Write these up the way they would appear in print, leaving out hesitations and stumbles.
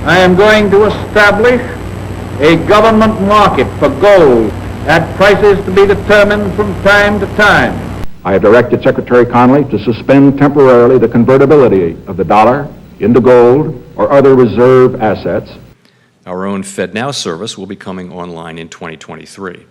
I am going to establish a government market for gold at prices to be determined from time to time. I have directed Secretary Connally to suspend temporarily the convertibility of the dollar into gold or other reserve assets. Our own Fednow service will be coming online in 2023.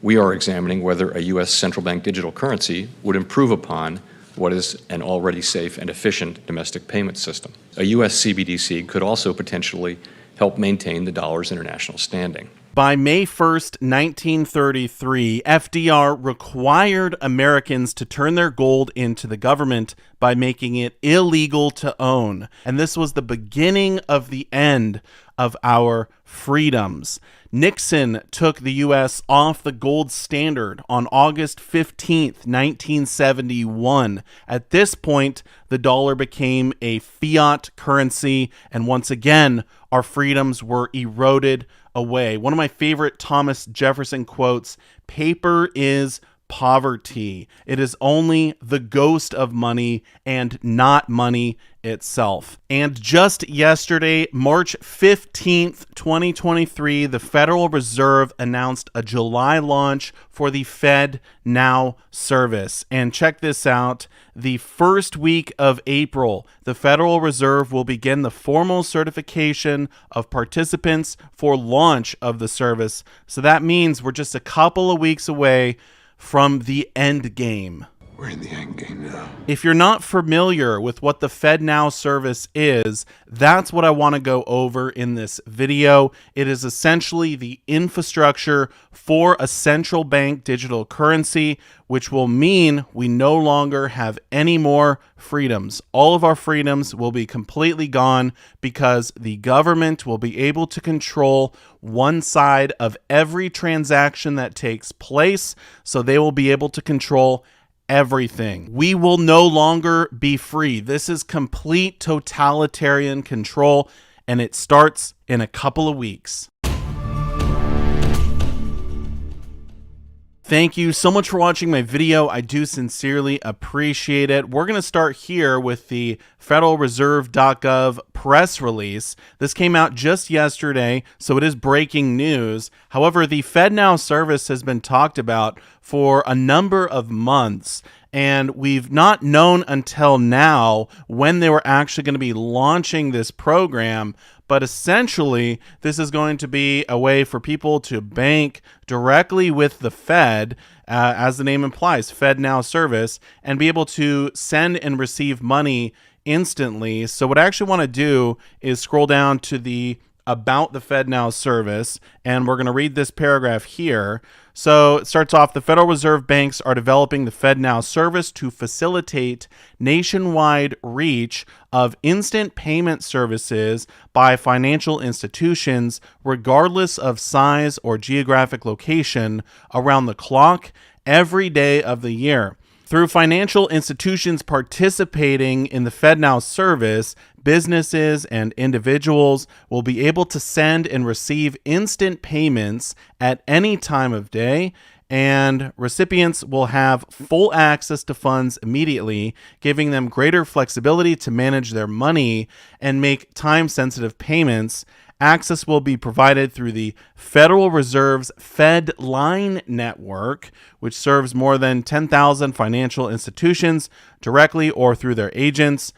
We are examining whether a U.S. central bank digital currency would improve upon what is an already safe and efficient domestic payment system. A U.S. CBDC could also potentially help maintain the dollar's international standing. By May 1st, 1933, FDR required Americans to turn their gold into the government by making it illegal to own. And this was the beginning of the end of our freedoms. Nixon took the U.S. off the gold standard on August 15th, 1971. At this point, the dollar became a fiat currency, and once again, our freedoms were eroded away. One of my favorite Thomas Jefferson quotes, "Paper is poverty. It is only the ghost of money and not money itself." And just yesterday, March 15th, 2023, the Federal Reserve announced a July launch for the Fednow service. And check this out. The first week of April, the Federal Reserve will begin the formal certification of participants for launch of the service. So that means we're just a couple of weeks away from the end game. We're in the end game now. If you're not familiar with what the Fednow service is, that's what I want to go over in this video. It is essentially the infrastructure for a central bank digital currency, which will mean we no longer have any more freedoms. All of our freedoms will be completely gone because the government will be able to control one side of every transaction that takes place. So they will be able to control everything. We will no longer be free. This is complete totalitarian control, and it starts in a couple of weeks. Thank you so much for watching my video. I do sincerely appreciate it. We're going to start here with the federalreserve.gov press release. This came out just yesterday, so it is breaking news. However, the Fednow service has been talked about for a number of months, and we've not known until now when they were actually going to be launching this program. But essentially, this is going to be a way for people to bank directly with the Fed, as the name implies, Fednow service, and be able to send and receive money instantly. So what I actually want to do is scroll down to the About the Fednow service, and we're going to read this paragraph here. So it starts off, the Federal Reserve banks are developing the Fednow service to facilitate nationwide reach of instant payment services by financial institutions, regardless of size or geographic location, around the clock, every day of the year. Through financial institutions participating in the Fednow service, businesses and individuals will be able to send and receive instant payments at any time of day, and recipients will have full access to funds immediately, giving them greater flexibility to manage their money and make time-sensitive payments. Access will be provided through the Federal Reserve's FedLine network, which serves more than 10,000 financial institutions directly or through their agents.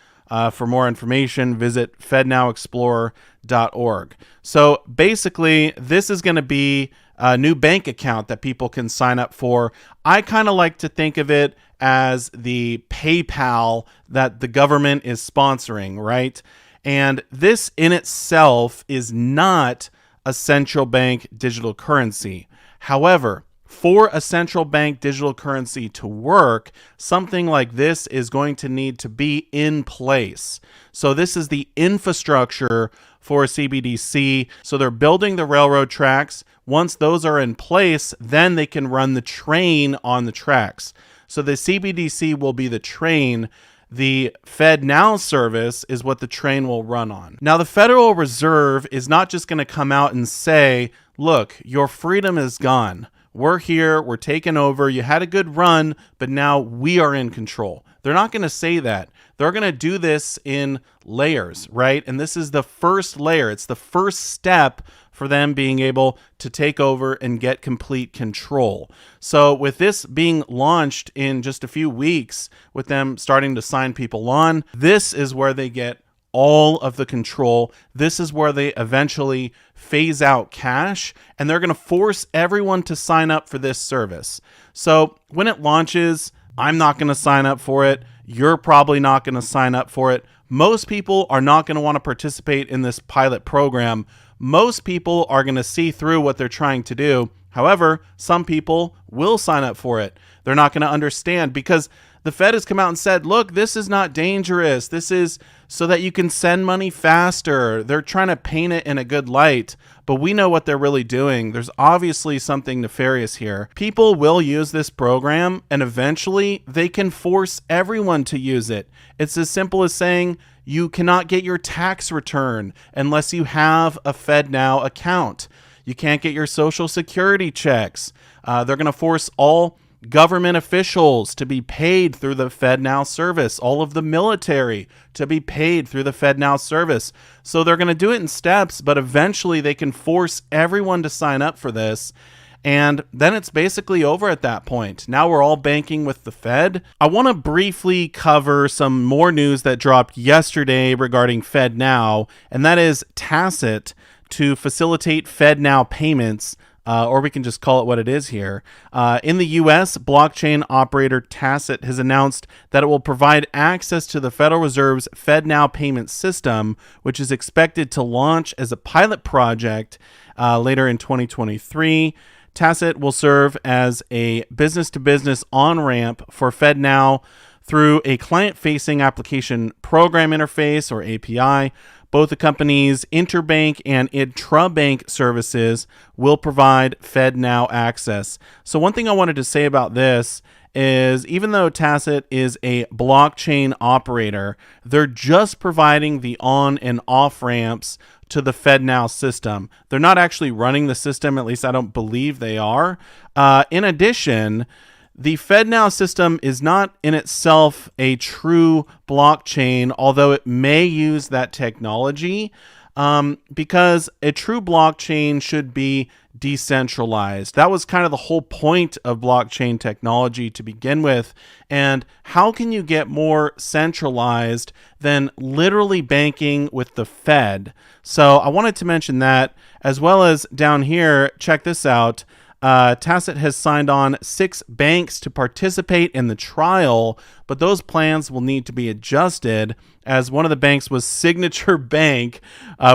For more information, visit fednowexplorer.org. So basically, this is going to be a new bank account that people can sign up for. I kind of like to think of it as the PayPal that the government is sponsoring, right? And this in itself is not a central bank digital currency. However, for a central bank digital currency to work, something like this is going to need to be in place. So this is the infrastructure for a CBDC. So they're building the railroad tracks. Once those are in place, then they can run the train on the tracks. So the CBDC will be the train. The Fednow service is what the train will run on. Now, the Federal Reserve is not just going to come out and say, look, your freedom is gone. we're here, we're taking over, you had a good run, but now we are in control. They're not going to say that. They're going to do this in layers, right? And this is the first layer. It's the first step for them being able to take over and get complete control. So with this being launched in just a few weeks, with them starting to sign people on, this is where they get all of the control. This is where they eventually phase out cash, and they're going to force everyone to sign up for this service. So when it launches, I'm not going to sign up for it. You're probably not going to sign up for it. Most people are not going to want to participate in this pilot program. Most people are going to see through what they're trying to do. However, some people will sign up for it. They're not going to understand because the Fed has come out and said, look, this is not dangerous. This is so that you can send money faster. They're trying to paint it in a good light, but we know what they're really doing. There's obviously something nefarious here. People will use this program, and eventually they can force everyone to use it. It's as simple as saying you cannot get your tax return unless you have a Fednow account. You can't get your Social Security checks. They're going to force all government officials to be paid through the Fednow service, all of the military to be paid through the Fednow service. So they're going to do it in steps, but eventually they can force everyone to sign up for this. And then it's basically over at that point. Now we're all banking with the Fed. I want to briefly cover some more news that dropped yesterday regarding Fednow, and that is Tacit to facilitate Fednow payments. Or we can just call it what it is here. In the U.S., blockchain operator Tacit has announced that it will provide access to the Federal Reserve's Fednow payment system, which is expected to launch as a pilot project later in 2023. Tacit will serve as a business-to-business on-ramp for Fednow through a client-facing application program interface, or API. Both the company's interbank and intrabank services will provide Fednow access. So one thing I wanted to say about this is even though Tacit is a blockchain operator, they're just providing the on and off ramps to the Fednow system. They're not actually running the system, at least I don't believe they are. In addition, the Fednow system is not in itself a true blockchain, although it may use that technology, because a true blockchain should be decentralized. That was kind of the whole point of blockchain technology to begin with. And how can you get more centralized than literally banking with the Fed? So I wanted to mention that, as well as down here, check this out. Tacit has signed on 6 banks to participate in the trial, but those plans will need to be adjusted, as one of the banks was Signature Bank,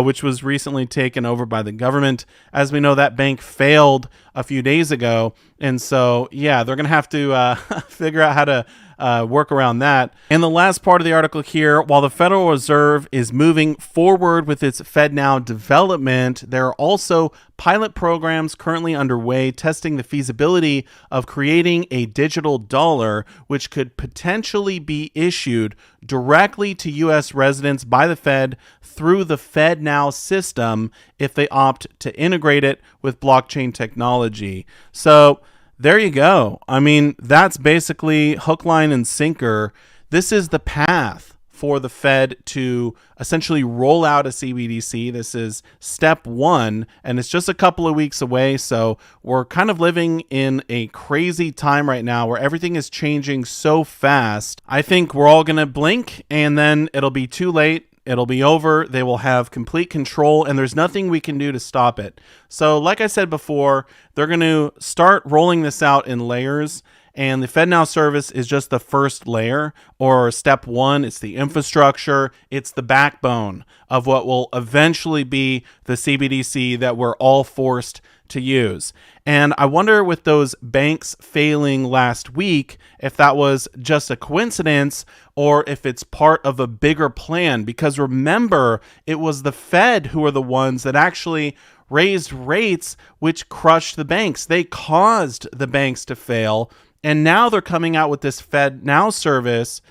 which was recently taken over by the government. As we know, that bank failed a few days ago, and so, yeah, they're going to have to figure out how to work around that. And the last part of the article here, while the Federal Reserve is moving forward with its Fednow development, there are also pilot programs currently underway testing the feasibility of creating a digital dollar, which could potentially be issued directly to U.S. residents by the Fed through the Fednow system if they opt to integrate it with blockchain technology. So there you go. I mean, that's basically hook, line, and sinker. This is the path for the Fed to essentially roll out a CBDC. This is step 1, and it's just a couple of weeks away. So we're kind of living in a crazy time right now where everything is changing so fast. I think we're all going to blink, and then it'll be too late. It'll be over. They will have complete control, and there's nothing we can do to stop it. So like I said before, they're going to start rolling this out in layers, and the Fednow service is just the first layer, or step 1. It's the infrastructure. It's the backbone of what will eventually be the CBDC that we're all forced to use. And I wonder, with those banks failing last week, if that was just a coincidence or if it's part of a bigger plan. Because remember, it was the Fed who are the ones that actually raised rates, which crushed the banks. They caused the banks to fail. And now they're coming out with this Fednow service,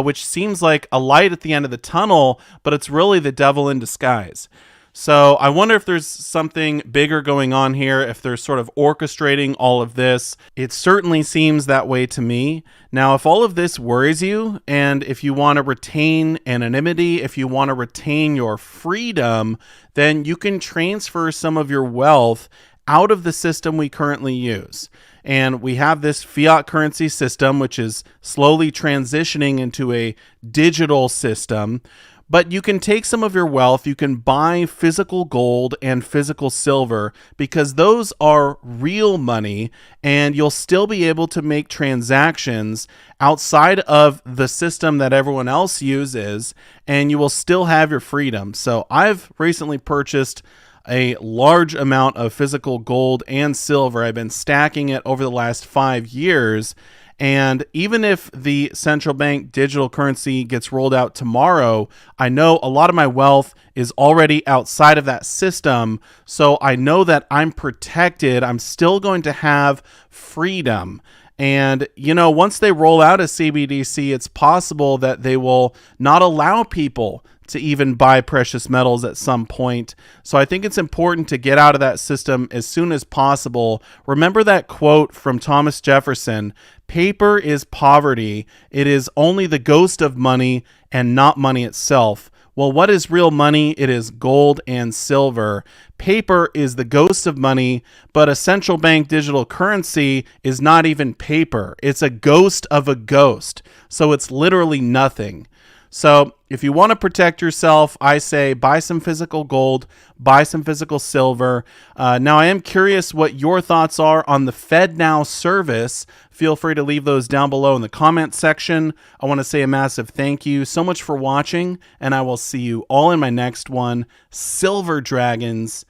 which seems like a light at the end of the tunnel, but it's really the devil in disguise. So I wonder if there's something bigger going on here, if they're sort of orchestrating all of this. It certainly seems that way to me. Now, if all of this worries you, and if you want to retain anonymity, if you want to retain your freedom, then you can transfer some of your wealth out of the system we currently use. And we have this fiat currency system, which is slowly transitioning into a digital system. But you can take some of your wealth, you can buy physical gold and physical silver because those are real money, and you'll still be able to make transactions outside of the system that everyone else uses, and you will still have your freedom. So I've recently purchased a large amount of physical gold and silver. I've been stacking it over the last 5 years. And even if the central bank digital currency gets rolled out tomorrow, I know a lot of my wealth is already outside of that system. So I know that I'm protected. I'm still going to have freedom. And, once they roll out a CBDC, it's possible that they will not allow people to even buy precious metals at some point. So I think it's important to get out of that system as soon as possible. Remember that quote from Thomas Jefferson: "Paper is poverty. It is only the ghost of money and not money itself." Well, what is real money? It is gold and silver. Paper is the ghost of money, but a central bank digital currency is not even paper. It's a ghost of a ghost. So it's literally nothing. So if you want to protect yourself, I say buy some physical gold, buy some physical silver. Now, I am curious what your thoughts are on the Fednow service. Feel free to leave those down below in the comment section. I want to say a massive thank you so much for watching, and I will see you all in my next one. Silver Dragons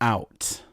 out.